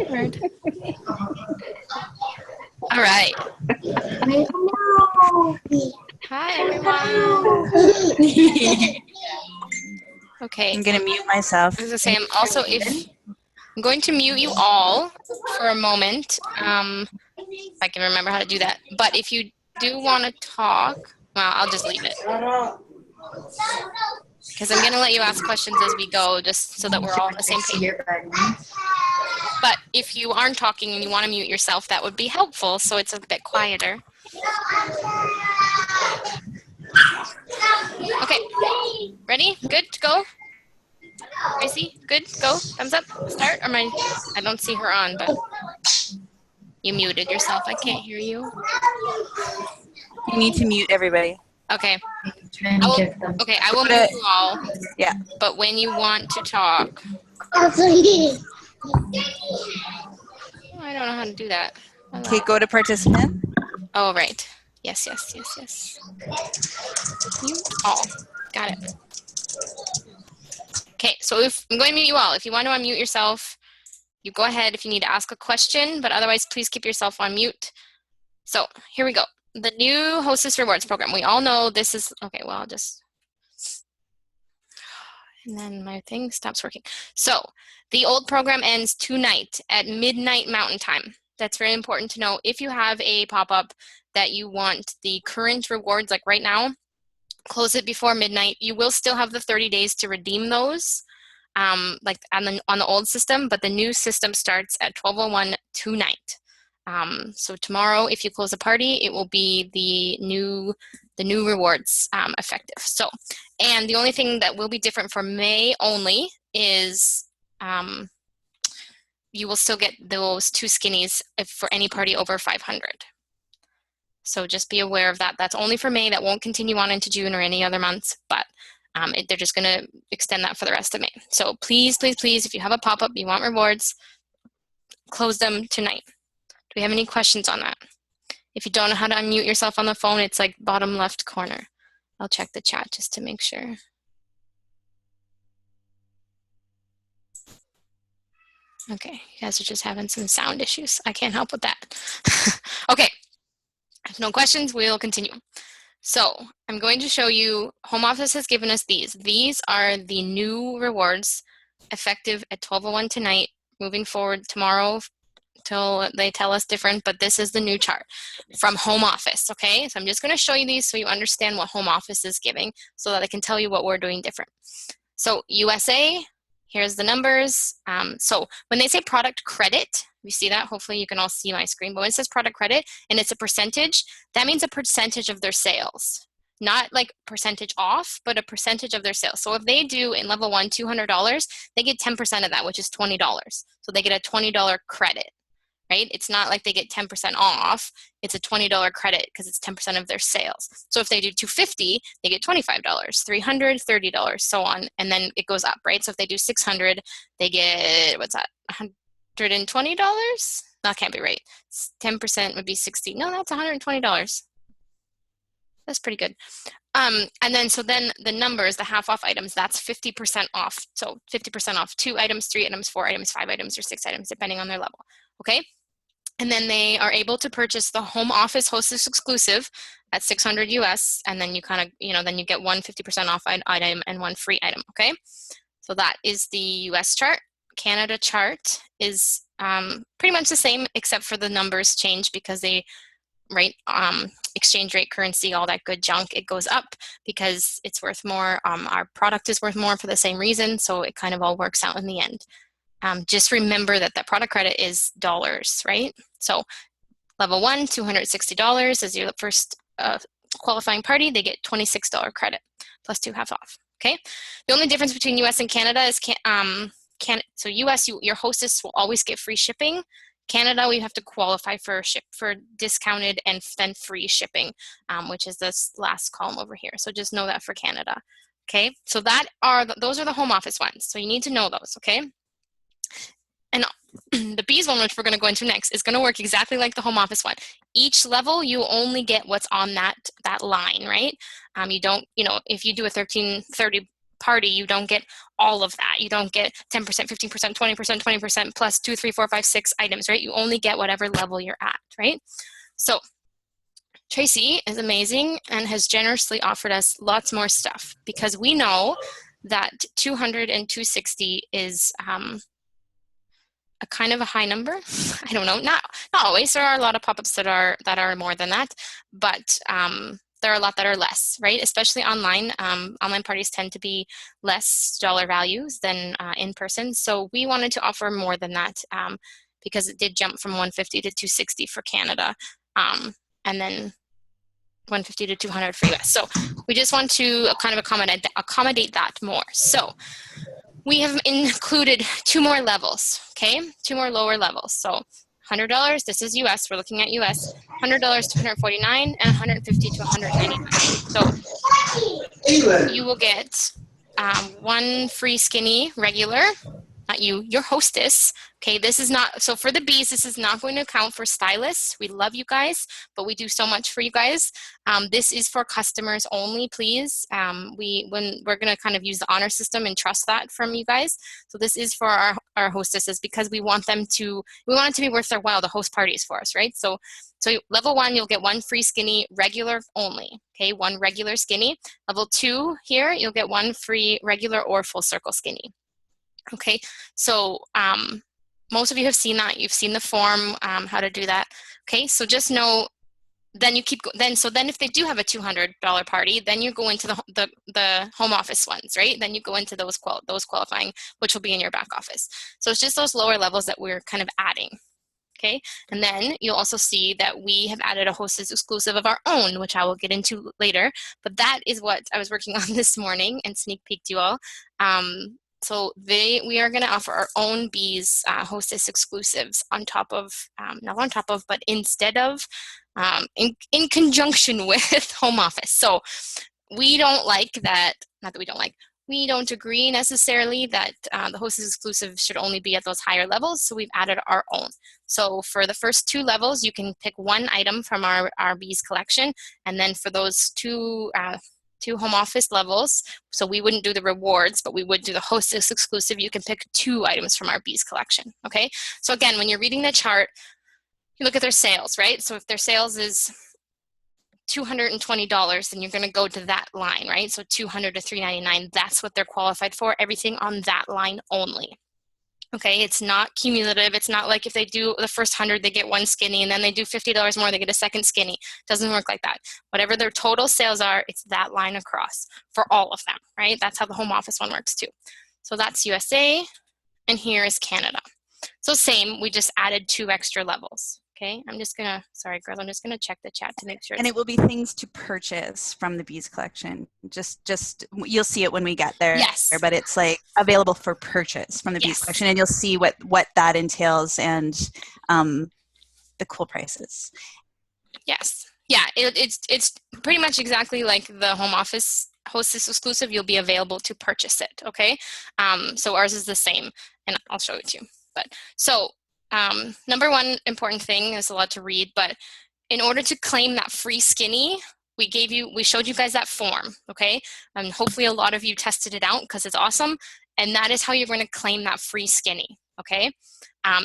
Word. All right. Hi, everyone. Okay. I'm going to mute myself. As I say, I'm going to mute you all for a moment. If I can remember how to do that. But if you do want to talk, well, I'll just leave it. Because I'm going to let you ask questions as we go, just so that we're all on the same page. But if you aren't talking and you want to mute yourself, that would be helpful, so it's a bit quieter. Okay, ready? Good to go? Gracie, good? Go? Thumbs up? Start? Or I don't see her on, but you muted yourself. I can't hear you. You need to mute everybody. Okay. I will mute you all. Yeah. But when you want to talk. I don't know how to do that. Okay, go to participant. Oh, right. Yes. Mute all. Got it. Okay, so if I'm going to mute you all. If you want to unmute yourself, you go ahead if you need to ask a question, but otherwise, please keep yourself on mute. So here we go. The new Hostess Rewards program. We all know this is, okay, well, I'll just, and then my thing stops working. So the old program ends tonight at midnight Mountain Time. That's very important to know. If you have a pop-up that you want the current rewards, like right now, close it before midnight. You will still have the 30 days to redeem those, like on the old system, but the new system starts at 12:01 tonight. So tomorrow, if you close a party, it will be the new rewards effective. So, and the only thing that will be different for May only is you will still get those 2 skinnies for any party over 500. So just be aware of that. That's only for May. That won't continue on into June or any other months, but they're just going to extend that for the rest of May. So please, please, please, if you have a pop-up, you want rewards, close them tonight. Do we have any questions on that? If you don't know how to unmute yourself on the phone, it's like bottom left corner. I'll check the chat just to make sure. Okay, you guys are just having some sound issues. I can't help with that. Okay. If no questions, we'll continue. So I'm going to show you, Home Office has given us these. These are the new rewards effective at 12:01 tonight, moving forward tomorrow till they tell us different, but this is the new chart from Home Office, okay? So I'm just going to show you these so you understand what Home Office is giving so that I can tell you what we're doing different. So USA, here's the numbers. So when they say product credit, you see that? Hopefully you can all see my screen. But when it says product credit and it's a percentage, that means a percentage of their sales. Not like percentage off, but a percentage of their sales. So if they do in level 1, $200, they get 10% of that, which is $20. So they get a $20 credit, right? It's not like they get 10% off. It's a $20 credit because it's 10% of their sales. So if they do $250, they get $25, $300, $30, so on. And then it goes up, right? So if they do $600, they get, what's that? $120? That can't be right. 10% would be 60. No, that's $120. That's pretty good. And then the numbers, the half off items, that's 50% off. So 50% off 2 items, 3 items, 4 items, 5 items, or 6 items, depending on their level. Okay. And then they are able to purchase the Home Office Hostess exclusive at $600 US. And then you kind of, then you get one 50% off item and one free item. Okay. So that is the US chart. Canada chart is pretty much the same, except for the numbers change because they, right, exchange rate, currency, all that good junk, it goes up because it's worth more. Our product is worth more for the same reason, so it kind of all works out in the end. Just remember that that product credit is dollars, right? So level 1, $260 is your first qualifying party. They get $26 credit plus 2 half off. Okay. The only difference between US and Canada is so US, your hostess will always get free shipping. Canada, we have to qualify for discounted and then free shipping, which is this last column over here. So just know that for Canada. Okay. So those are the Home Office ones. So you need to know those. Okay. And the bees one, which we're going to go into next, is going to work exactly like the Home Office one. Each level, you only get what's on that line, right? You don't, if you do a 1330 party, you don't get all of that. You don't get 10%, 15%, 20%, 20% plus 2, 3, 4, 5, 6 items, right? You only get whatever level you're at, right? So Tracy is amazing and has generously offered us lots more stuff because we know that 200 and 260 is a kind of a high number. I don't know, not always. There are a lot of pop-ups that are more than that, but there are a lot that are less, right? Especially online. Online parties tend to be less dollar values than in person. So we wanted to offer more than that because it did jump from 150 to 260 for Canada, and then 150 to 200 for US. So we just want to kind of accommodate that more. So we have included 2 more levels, okay? 2 more lower levels. So $100, this is US, we're looking at US, $100 to $149 and $150 to $199. So you will get 1 free skinny regular, not you, your hostess. Okay, this is not, so for the bees, this is not going to count for stylists. We love you guys, but we do so much for you guys. This is for customers only, please. When we're going to kind of use the honor system and trust that from you guys. So this is for our hostesses because we want it to be worth their while to host parties for us, right? So level 1, you'll get 1 free skinny regular only, okay? 1 regular skinny. Level 2 here, you'll get 1 free regular or full circle skinny. Okay, so most of you have seen that. You've seen the form, how to do that. Okay, so just know, then you keep, then if they do have a $200 party, then you go into the home office ones, right? Then you go into those qualifying, which will be in your back office. So it's just those lower levels that we're kind of adding. Okay, and then you'll also see that we have added a hostess exclusive of our own, which I will get into later, but that is what I was working on this morning and sneak peeked you all. So we are going to offer our own bees hostess exclusives on top of, not on top of, but instead of, in conjunction with home office. So we don't like that, not that we don't like, we don't agree necessarily that the hostess exclusive should only be at those higher levels, so we've added our own. So for the first 2 levels, you can pick 1 item from our bees collection, and then for those 2 home office levels, so we wouldn't do the rewards, but we would do the hostess exclusive, you can pick 2 items from our bees collection, okay? So again, when you're reading the chart, you look at their sales, right? So if their sales is $220, then you're going to go to that line, right? So $200 to $399, that's what they're qualified for, everything on that line only. Okay, it's not cumulative. It's not like if they do the first 100, they get 1 skinny, and then they do $50 more, they get a second skinny. It doesn't work like that. Whatever their total sales are, it's that line across for all of them, right? That's how the home office one works too. So that's USA, and here is Canada. So same, we just added 2 extra levels. Okay, I'm just gonna, sorry girls, I'm just gonna check the chat to make sure. And it will be things to purchase from the bees collection. Just you'll see it when we get there. Yes. But it's like available for purchase from the bees collection, and you'll see what that entails and the cool prices. Yes. Yeah, it's pretty much exactly like the home office hostess exclusive. You'll be available to purchase it. Okay. So ours is the same, and I'll show it to you. But so. Number 1 important thing is a lot to read, but in order to claim that free skinny, we showed you guys that form, okay? And hopefully a lot of you tested it out because it's awesome. And that is how you're going to claim that free skinny, okay?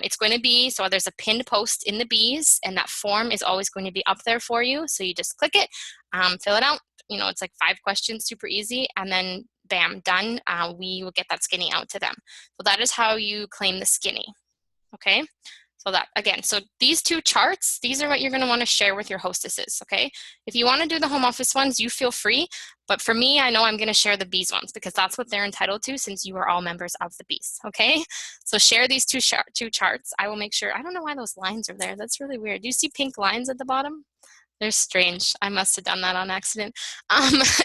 It's going to be, so there's a pinned post in the bees, and that form is always going to be up there for you. So you just click it, fill it out. You know, it's like 5 questions, super easy, and then bam, done. We will get that skinny out to them. So that is how you claim the skinny. Okay, so that again, so these 2 charts, these are what you're going to want to share with your hostesses. Okay, if you want to do the home office ones, you feel free, but for me, I know I'm going to share the bees ones because that's what they're entitled to since you are all members of the bees. Okay, so share these 2 charts. I will make sure. I don't know why those lines are there. That's really weird. Do you see pink lines at the bottom? They're strange. I must have done that on accident.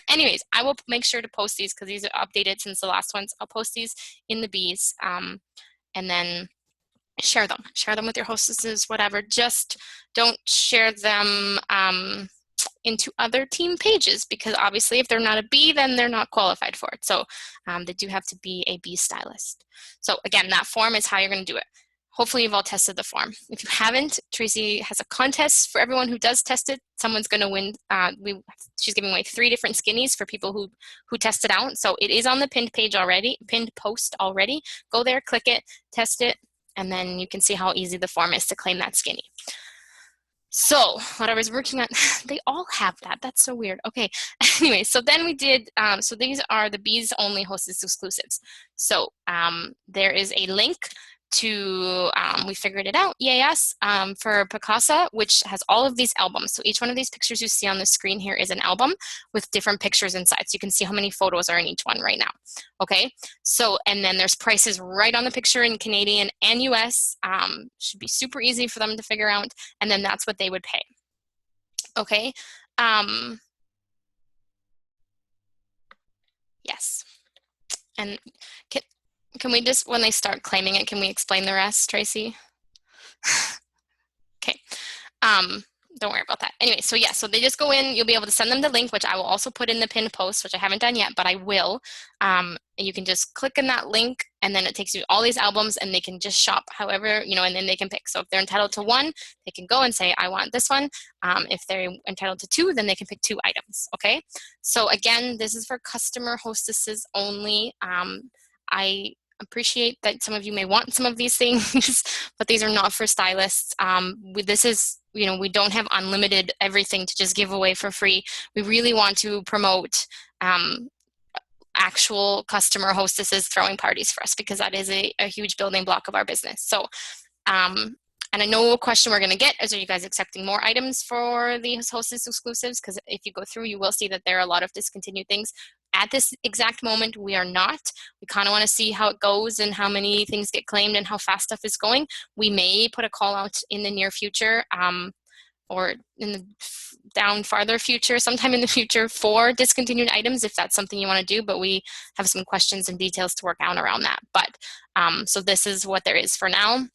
Anyways, I will make sure to post these because these are updated since the last ones. I'll post these in the bees, and then share them with your hostesses, whatever. Just don't share them into other team pages because obviously if they're not a bee, then they're not qualified for it. So they do have to be a bee stylist. So again, that form is how you're going to do it. hopefully you've all tested the form. If you haven't, Tracy has a contest for everyone who does test it. Someone's going to win. She's giving away 3 different skinnies for people who test it out. So it is on the pinned page already, pinned post already. Go there, click it, test it, and then you can see how easy the form is to claim that skinny. So what I was working on, they all have that. That's so weird. Okay. Anyway, so then we did, so these are the Bees Only Hostess exclusives. So there is a link to, we figured it out, EAS, for Picasa, which has all of these albums. So each one of these pictures you see on the screen here is an album with different pictures inside. So you can see how many photos are in each one right now. Okay, so, and then there's prices right on the picture in Canadian and US. Should be super easy for them to figure out. And then that's what they would pay. Okay. Yes. And can we just, when they start claiming it, can we explain the rest, Tracy? Okay. Don't worry about that. Anyway, so yeah, so they just go in, you'll be able to send them the link, which I will also put in the pinned post, which I haven't done yet, but I will. And you can just click in that link, and then it takes you all these albums, and they can just shop however, you know, and then they can pick. So if they're entitled to 1, they can go and say, I want this one. If they're entitled to 2, then they can pick 2 items, okay? So again, this is for customer hostesses only. I appreciate that some of you may want some of these things, but these are not for stylists. This is, you know, we don't have unlimited everything to just give away for free. We really want to promote actual customer hostesses throwing parties for us, because that is a huge building block of our business. So, and I know a question we're going to get is, are you guys accepting more items for these hostess exclusives? Because if you go through, you will see that there are a lot of discontinued things. At this exact moment, we are not. We kind of want to see how it goes and how many things get claimed and how fast stuff is going. We may put a call out in the near future, or in the down farther future, sometime in the future, for discontinued items, if that's something you want to do, but we have some questions and details to work out around that. But so this is what there is for now.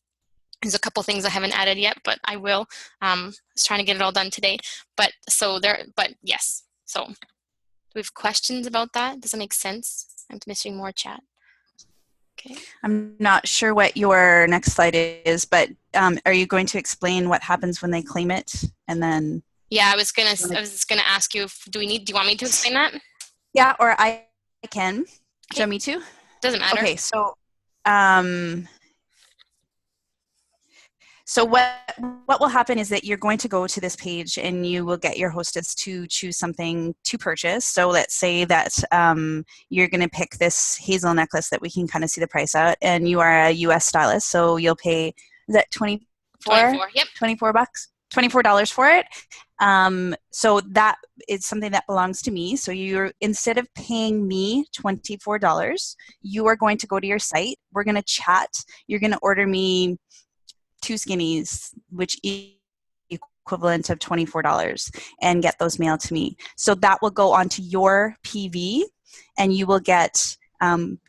There's a couple things I haven't added yet, but I will. I was trying to get it all done today. But so there, but yes. So do we have questions about that? Does that make sense? I'm missing more chat. Okay. I'm not sure what your next slide is, but are you going to explain what happens when they claim it, and then? Yeah, I was gonna ask you, do you want me to explain that? Yeah, or I can. Okay. Do you want me to? Doesn't matter. Okay, so so what will happen is that you're going to go to this page, and you will get your hostess to choose something to purchase. So let's say that you're going to pick this hazel necklace that we can kind of see the price at, and you are a US stylist, so you'll pay, is that 24? Yep. $24? $24 for it. So that is something that belongs to me. So you're, instead of paying me $24, you are going to go to your site. We're going to chat. You're going to order me 2 skinnies, which equivalent of $24, and get those mailed to me. So that will go onto your PV, and you will get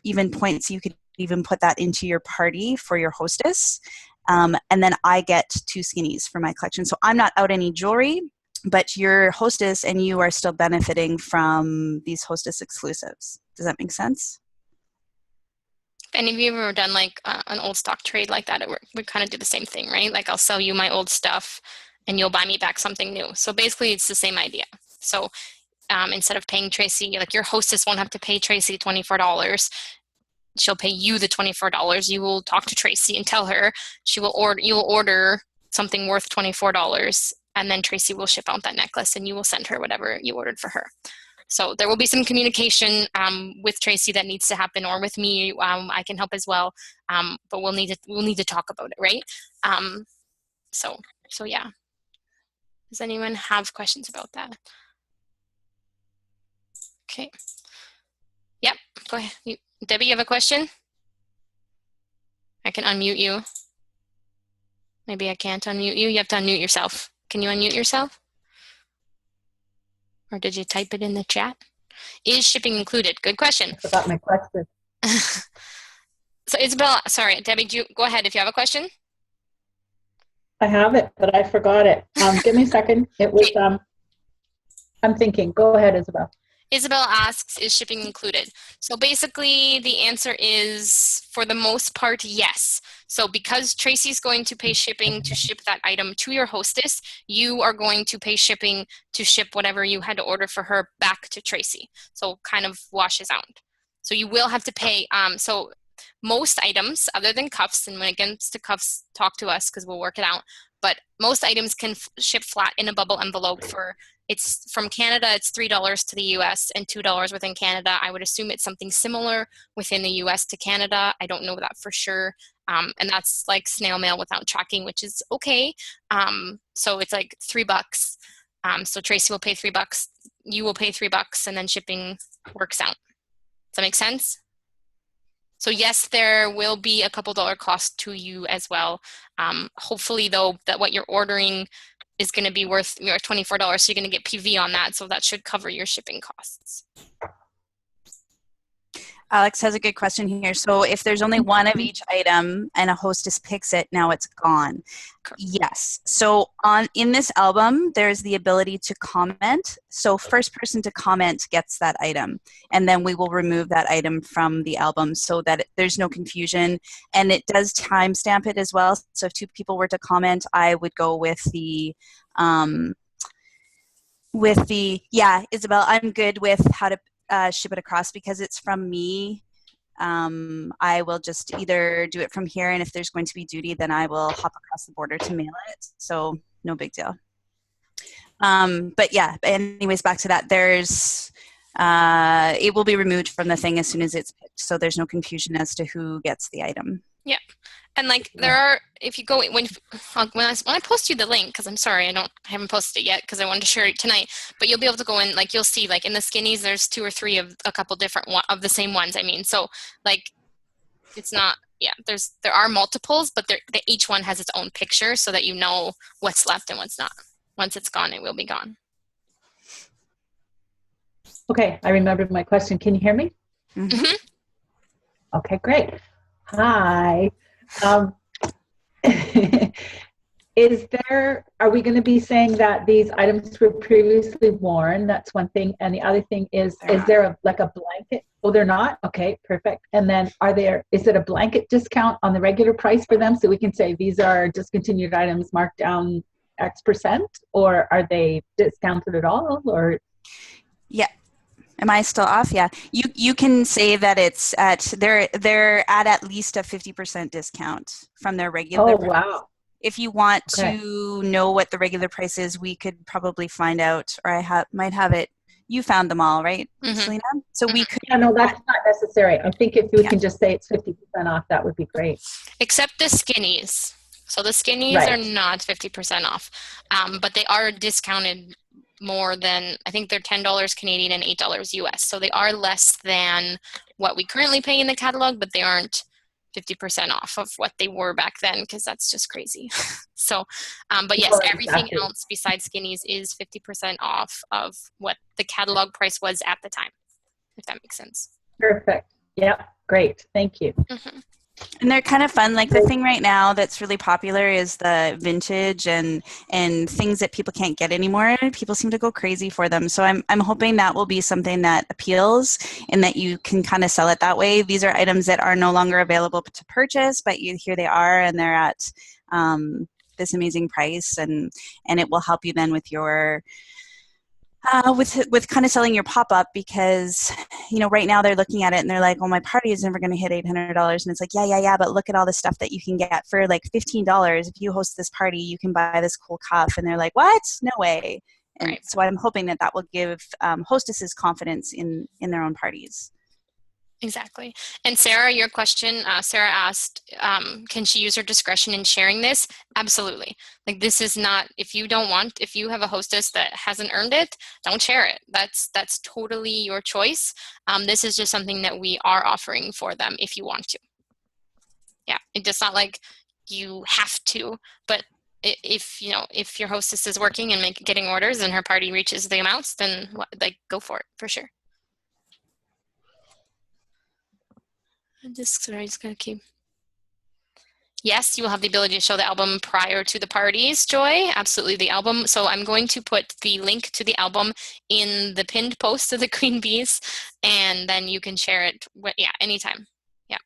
even points. You could even put that into your party for your hostess. And then I get 2 skinnies for my collection. So I'm not out any jewelry, but your hostess and you are still benefiting from these hostess exclusives. Does that make sense? If any of you have ever done like an old stock trade like that, we kind of do the same thing, right? Like I'll sell you my old stuff and you'll buy me back something new. So basically it's the same idea. So instead of paying Tracy, like your hostess won't have to pay Tracy $24. She'll pay you the $24. You will talk to Tracy and tell her you will order something worth $24, and then Tracy will ship out that necklace and you will send her whatever you ordered for her. So there will be some communication with Tracy that needs to happen, or with me. I can help as well, but we'll need to talk about it, right? So yeah. Does anyone have questions about that? Okay. Yep. Go ahead. Debbie, you have a question? I can unmute you. Maybe I can't unmute you. You have to unmute yourself. Can you unmute yourself? Or did you type it in the chat? Is shipping included? Good question. I forgot my question. So Isabel, sorry, Debbie, go ahead if you have a question. I have it, but I forgot it. Give me a second. It was, I'm thinking. Go ahead, Isabel. Isabel asks, is shipping included? So basically, the answer is, for the most part, yes. So because Tracy's going to pay shipping to ship that item to your hostess, you are going to pay shipping to ship whatever you had to order for her back to Tracy. So kind of washes out. So you will have to pay. So most items, other than cuffs, and when it gets to cuffs, talk to us because we'll work it out. But most items can ship flat in a bubble envelope for. It's from Canada, it's $3 to the US and $2 within Canada. I would assume it's something similar within the US to Canada. I don't know that for sure. And that's like snail mail without tracking, which is okay. So it's like $3. So Tracy will pay $3, you will pay $3, and then shipping works out. Does that make sense? So yes, there will be a couple dollar cost to you as well. Hopefully though, that what you're ordering is going to be worth $24, so you're going to get PV on that, so that should cover your shipping costs. Alex has a good question here. So if there's only one of each item and a hostess picks it, now it's gone. Correct. Yes. So in this album, there's the ability to comment. So first person to comment gets that item. And then we will remove that item from the album so that there's no confusion. And it does timestamp it as well. So if 2 people were to comment, I would go with the yeah, Isabel, I'm good with how to ship it across because it's from me. I will just either do it from here, and if there's going to be duty, then I will hop across the border to mail it. So no big deal. But yeah, anyways, back to that. There's it will be removed from the thing as soon as it's picked, so there's no confusion as to who gets the item. Yeah. And like there are, if you go when I post you the link, because I'm sorry I haven't posted it yet because I wanted to share it tonight, but you'll be able to go in, like you'll see like in the skinnies there's 2 or 3 of a couple different of the same ones. I mean, so like it's not, yeah, there are multiples, but each one has its own picture so that you know what's left and what's not. Once it's gone, it will be gone. Okay, I remembered my question. Can you hear me? Mm-hmm. Okay, great. Hi. Are we going to be saying that these items were previously worn? That's one thing. And the other thing is there a blanket? Oh, they're not? Okay, perfect. And then is it a blanket discount on the regular price for them? So we can say these are discontinued items marked down X%, or are they discounted at all? Or yeah. Am I still off? Yeah. You can say that it's they're at least a 50% discount from their regular price. Wow. If you want to know what the regular price is, we could probably find out, or I might have it. You found them all, right, Selena? So we could. Yeah, no, that's not necessary. I think if we can just say it's 50% off, that would be great. Except the skinnies. So the skinnies are not 50% off, but they are discounted more than, I think they're $10 Canadian and $8 US. So they are less than what we currently pay in the catalog, but they aren't 50% off of what they were back then, because that's just crazy. So, but yes, everything else besides skinnies is 50% off of what the catalog price was at the time, if that makes sense. Perfect. Yeah, great. Thank you. Mm-hmm. And they're kind of fun. Like the thing right now that's really popular is the vintage and things that people can't get anymore. People seem to go crazy for them. So I'm hoping that will be something that appeals and that you can kind of sell it that way. These are items that are no longer available to purchase, but here they are, and they're at this amazing price, and it will help you then with your with kind of selling your pop-up, because right now they're looking at it and they're like, oh, my party is never going to hit $800, and it's like, yeah, but look at all the stuff that you can get for like $15. If you host this party, you can buy this cool cuff, and they're like, what? No way. And so I'm hoping that will give hostesses confidence in their own parties. Exactly. And Sarah, your question, Sarah asked, can she use her discretion in sharing this? Absolutely. Like, this is not, if you have a hostess that hasn't earned it, don't share it. That's totally your choice. This is just something that we are offering for them if you want to. Yeah, it's just not like you have to, but if your hostess is working and getting orders and her party reaches the amounts, then go for it, for sure. I'm just going to keep. Yes, you will have the ability to show the album prior to the parties, Joy. Absolutely, the album. So I'm going to put the link to the album in the pinned post of the Queen Bees, and then you can share it, yeah, anytime. Yeah.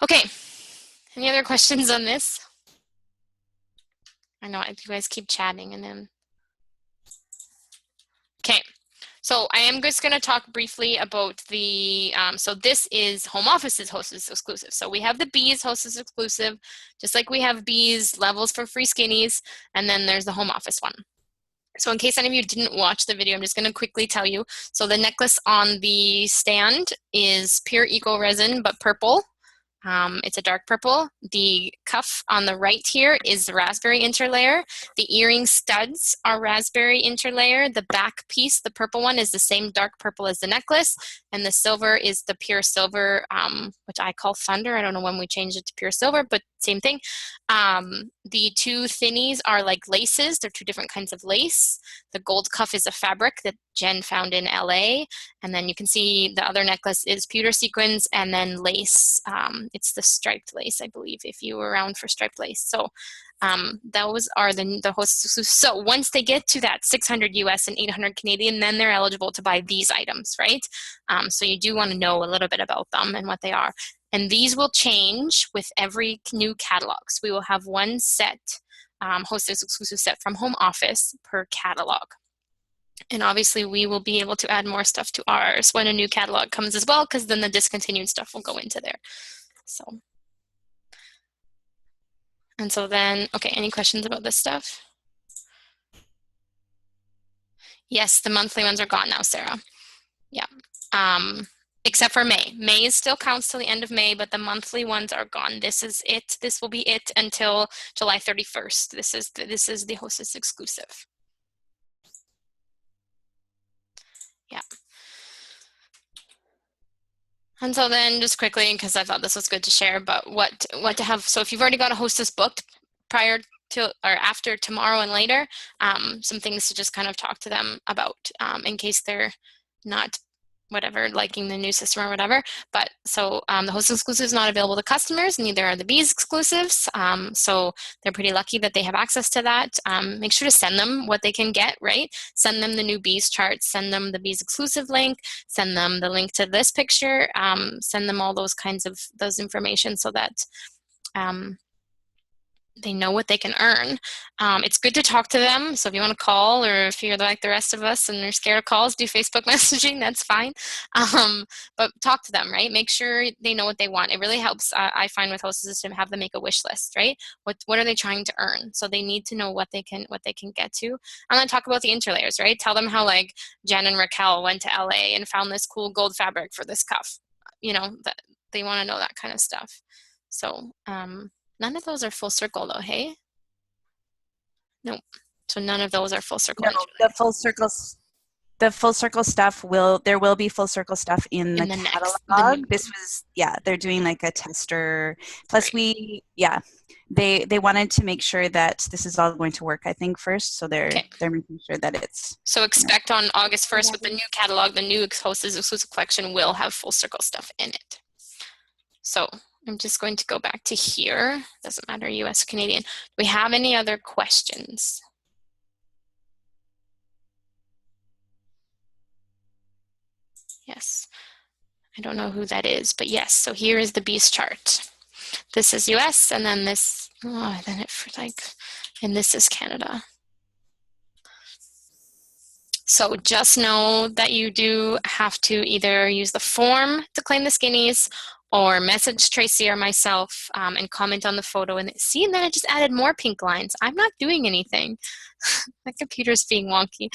Okay, any other questions on this? I know you guys keep chatting and then. Okay. So I am just going to talk briefly about the, so this is Home Office's Hostess exclusive. So we have the Bees Hostess exclusive, just like we have Bees levels for free skinnies, and then there's the Home Office one. So in case any of you didn't watch the video, I'm just going to quickly tell you. So the necklace on the stand is pure eco resin, but purple. It's a dark purple. The cuff on the right here is the raspberry interlayer. The earring studs are raspberry interlayer. The back piece, the purple one, is the same dark purple as the necklace. And the silver is the pure silver, which I call Thunder. I don't know when we changed it to pure silver, but same thing. The two thinnies are like laces. They're two different kinds of lace. The gold cuff is a fabric that Jen found in LA. And then you can see the other necklace is pewter sequins and then lace. It's the striped lace, I believe, if you were around for striped lace. So those are the hosts. So once they get to that 600 US and 800 Canadian, then they're eligible to buy these items, right? So you do want to know a little bit about them and what they are. And these will change with every new catalog. So we will have one set, Hostess exclusive set from Home Office per catalog. And obviously we will be able to add more stuff to ours when a new catalog comes as well, because then the discontinued stuff will go into there. So, and so then, okay, any questions about this stuff? Yes, the monthly ones are gone now, Sarah. Yeah. Except for May. May still counts till the end of May, but the monthly ones are gone. This is it. This will be it until July 31st. This is the Hostess exclusive. Yeah. And so then just quickly, because I thought this was good to share, but what to have, so if you've already got a Hostess booked prior to or after tomorrow and later, some things to just kind of talk to them about in case they're not whatever, liking the new system or whatever. But so the Hostess exclusive is not available to customers, neither are the Bees exclusives. So they're pretty lucky that they have access to that. Make sure to send them what they can get, right? Send them the new Bees chart, send them the Bees exclusive link, send them the link to this picture, send them all those kinds of information so that they know what they can earn. It's good to talk to them. So if you want to call, or if you're like the rest of us and you're scared of calls, do Facebook messaging, that's fine. But talk to them, right? Make sure they know what they want. It really helps, I find, with hostesses to have them make a wish list, right? What are they trying to earn? So they need to know what they can get to. And then talk about the interlayers, right? Tell them how like Jen and Raquel went to LA and found this cool gold fabric for this cuff. You know, that they want to know that kind of stuff. So none of those are full circle though, hey? Nope. So none of those are full circle. No, the full circle stuff there will be full circle stuff in the catalog. This was, yeah, they're doing like a tester. Plus right. They wanted to make sure that this is all going to work, I think, first. So they're making sure that it's. So expect on August 1st with the new catalog, the new Hostess exclusive collection will have full circle stuff in it. So I'm just going to go back to here. Doesn't matter, US, Canadian. Do we have any other questions? Yes. I don't know who that is, but yes. So here is the Bees chart. This is US, and then this, and this is Canada. So just know that you do have to either use the form to claim the skinnies or message Tracy or myself and comment on the photo. And see, and then it just added more pink lines. I'm not doing anything. My computer's being wonky.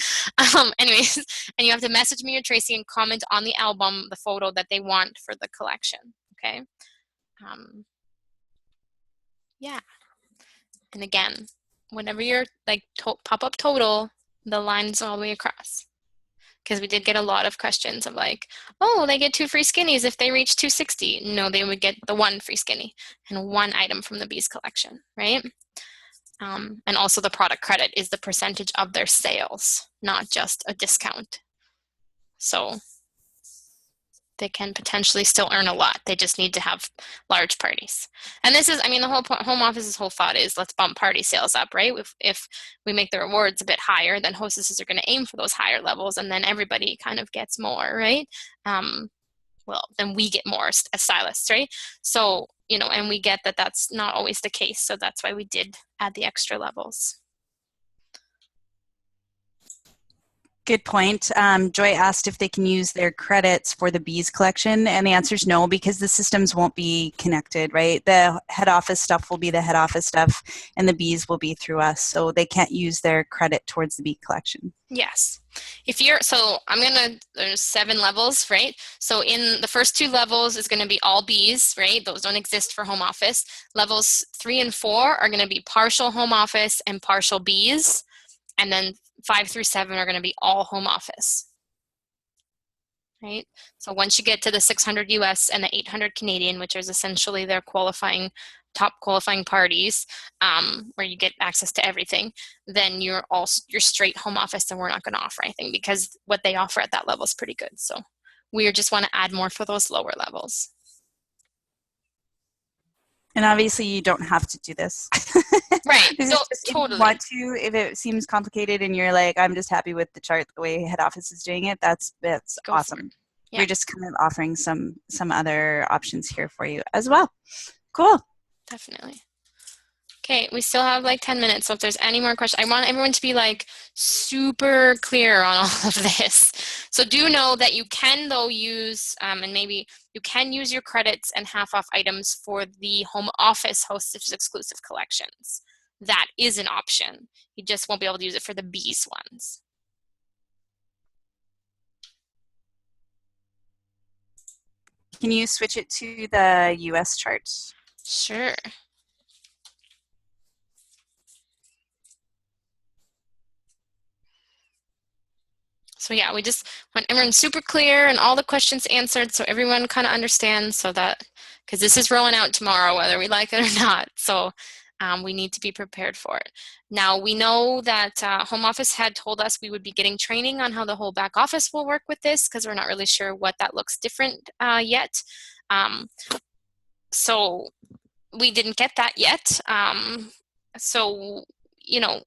Anyways, and you have to message me or Tracy and comment on the album, the photo that they want for the collection, okay? Yeah. And again, whenever you're like pop-up total, the lines all the way across. Because we did get a lot of questions of like, oh, they get 2 free skinnies if they reach 260. No, they would get the 1 free skinny and 1 item from the Bees collection, right? And also the product credit is the percentage of their sales, not just a discount. So they can potentially still earn a lot. They just need to have large parties. And this is, I mean, the whole home office's whole thought is let's bump party sales up, right? If we make the rewards a bit higher, then hostesses are going to aim for those higher levels, and then everybody kind of gets more, right? Well, then we get more as stylists, right? So, you know, and we get that that's not always the case. So that's why we did add the extra levels. Good point. Joy asked if they can use their credits for the bees collection, and the answer is no, because the systems won't be connected, right? The head office stuff will be the head office stuff, and the bees will be through us, so they can't use their credit towards the bee collection. Yes. There's 7 levels, right? So in the first 2 levels is going to be all bees, right? Those don't exist for home office. Levels 3 and 4 are going to be partial home office and partial bees. And then 5 through 7 are going to be all home office, right? So once you get to the 600 US and the 800 Canadian, which is essentially their top qualifying parties, where you get access to everything, then you're straight home office, and we're not going to offer anything because what they offer at that level is pretty good. So we just want to add more for those lower levels. And obviously, you don't have to do this. Right. This So, is just if totally. you want to, if it seems complicated and you're like, I'm just happy with the chart the way head office is doing it, that's Go awesome. Yeah. We're just kind of offering some other options here for you as well. Cool. Definitely. Okay, we still have like 10 minutes, so if there's any more questions, I want everyone to be like super clear on all of this. So do know that you can though use, and maybe you can use your credits and half off items for the home office Hostess exclusive collections. That is an option. You just won't be able to use it for the bees ones. Can you switch it to the US chart? Sure. So yeah, we just want everyone super clear and all the questions answered so everyone kind of understands, so that, because this is rolling out tomorrow whether we like it or not. So we need to be prepared for it. Now we know that home office had told us we would be getting training on how the whole back office will work with this, because we're not really sure what that looks different yet. So we didn't get that yet. So, you know,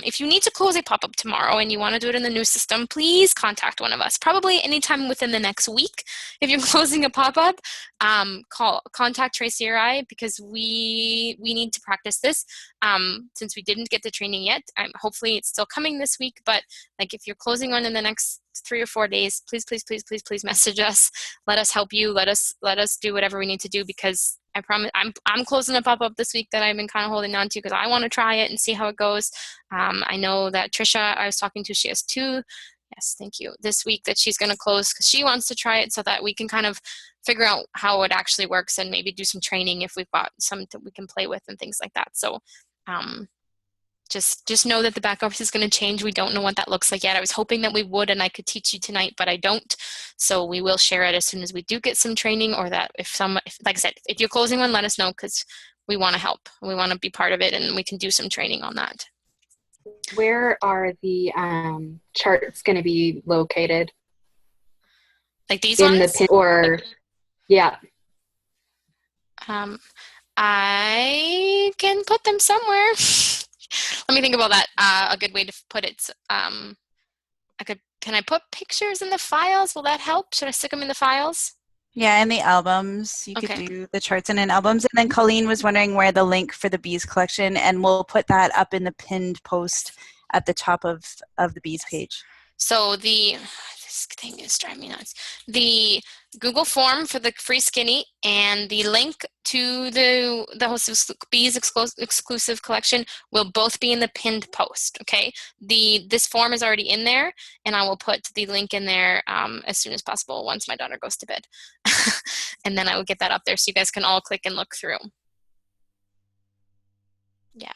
if you need to close a pop-up tomorrow and you want to do it in the new system, please contact one of us. Probably anytime within the next week. If you're closing a pop-up, contact Tracy or I, because we need to practice this. Since we didn't get the training yet, hopefully it's still coming this week. But like, if you're closing one in the next 3 or 4 days, please message us. Let us help you. Let us do whatever we need to do, because I promise I'm closing a pop-up this week that I've been kind of holding on to because I want to try it and see how it goes. I know that Trisha, I was talking to, she has 2, yes, thank you, this week that she's going to close because she wants to try it, so that we can kind of figure out how it actually works and maybe do some training if we've got some that we can play with and things like that. So just know that the back office is going to change. We don't know what that looks like yet. I was hoping that we would and I could teach you tonight, but I don't. So we will share it as soon as we do get some training, or that like I said, if you're closing one, let us know, because we want to help. We want to be part of it, and we can do some training on that. Where are the charts going to be located? Like these in ones? The pin, or yeah. I can put them somewhere. Let me think about that. A good way to put it. Can I put pictures in the files? Will that help? Should I stick them in the files? Yeah, in the albums. You could do the charts in albums. And then Colleen was wondering where the link for the bees collection, and we'll put that up in the pinned post at the top of the bees page. So this thing is driving me nuts. The Google form for the free skinny and the link to the Hostess Bees exclusive collection will both be in the pinned post, okay? This form is already in there, and I will put the link in there as soon as possible once my daughter goes to bed. And then I will get that up there so you guys can all click and look through. Yeah.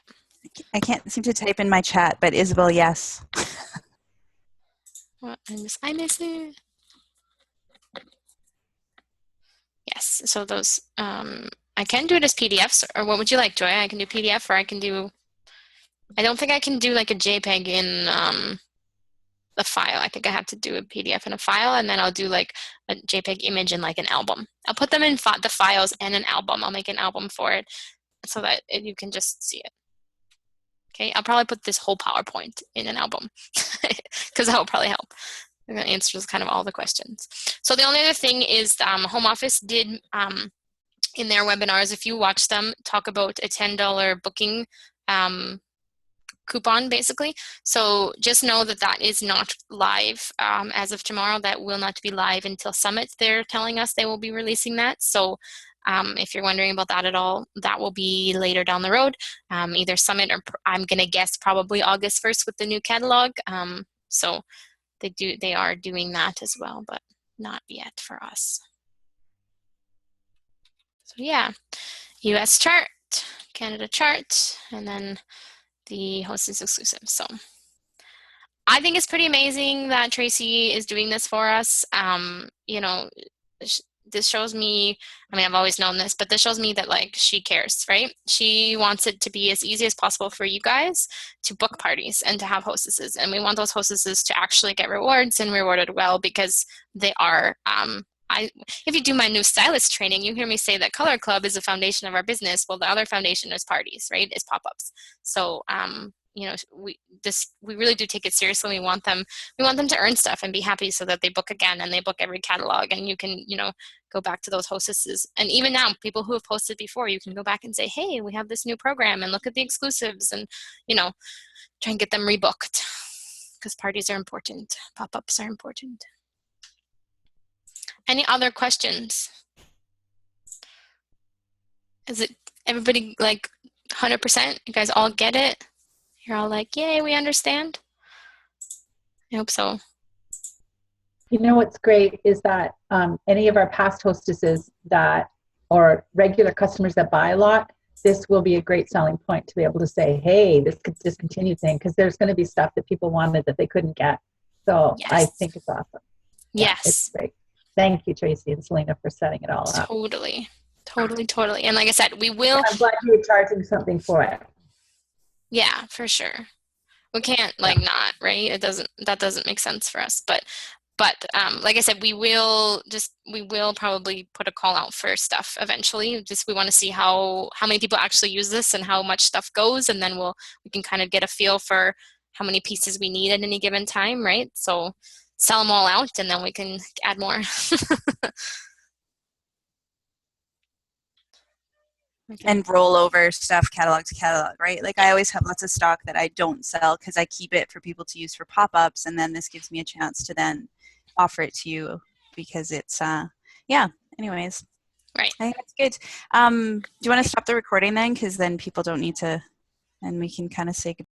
I can't seem to type in my chat, but Isabel, yes. I miss it. Yes, so those, I can do it as PDFs, or what would you like, Joy? I can do PDF, or I don't think I can do like a JPEG in the file. I think I have to do a PDF and a file, and then I'll do like a JPEG image and like an album. I'll put them in the files and an album. I'll make an album for it so that you can just see it. Okay, I'll probably put this whole PowerPoint in an album because that will probably help. And that answers kind of all the questions. So the only other thing is Home Office did in their webinars, if you watch them, talk about a $10 booking coupon basically. So just know that that is not live as of tomorrow. That will not be live until Summit. They're telling us they will be releasing that. So if you're wondering about that at all, that will be later down the road, either Summit or I'm going to guess probably August 1st with the new catalog. So they are doing that as well, but not yet for us. So yeah, US chart, Canada chart, and then the Hostess exclusive. So I think it's pretty amazing that Tracy is doing this for us. You know, this shows me, I mean, I've always known this, but this shows me that like she cares, right? She wants it to be as easy as possible for you guys to book parties and to have hostesses. And we want those hostesses to actually get rewards and rewarded well, because they are, if you do my new stylist training, you hear me say that Color Club is the foundation of our business. Well, the other foundation is parties, right? Is pop-ups. So, you know, we really do take it seriously. We want them to earn stuff and be happy so that they book again and they book every catalog, and you can, you know, go back to those hostesses. And even now, people who have posted before, you can go back and say, hey, we have this new program and look at the exclusives, and, you know, try and get them rebooked, because parties are important. Pop-ups are important. Any other questions? Is it everybody like 100%? You guys all get it? You're all like, yay, we understand? I hope so. You know what's great is that any of our past hostesses that, or regular customers that buy a lot, this will be a great selling point to be able to say, hey, this could discontinue thing, because there's going to be stuff that people wanted that they couldn't get. So Yes. I think it's awesome. Yeah, Yes. it's great. Thank you, Tracy and Selena, for setting it all up. Totally. And like I said, we will. I'm glad you were charging something for it. Yeah, for sure. We can't like not, right? That doesn't make sense for us. But like I said, we will probably put a call out for stuff eventually. Just we want to see how many people actually use this and how much stuff goes, and then we can kind of get a feel for how many pieces we need at any given time, right? So sell them all out, and then we can add more. Okay. And roll over stuff catalog to catalog, right? Like I always have lots of stock that I don't sell because I keep it for people to use for pop-ups, and then this gives me a chance to then offer it to you because it's yeah, anyways. Right. I think that's good. Do you want to stop the recording then, because then people don't need to, and we can kind of say goodbye.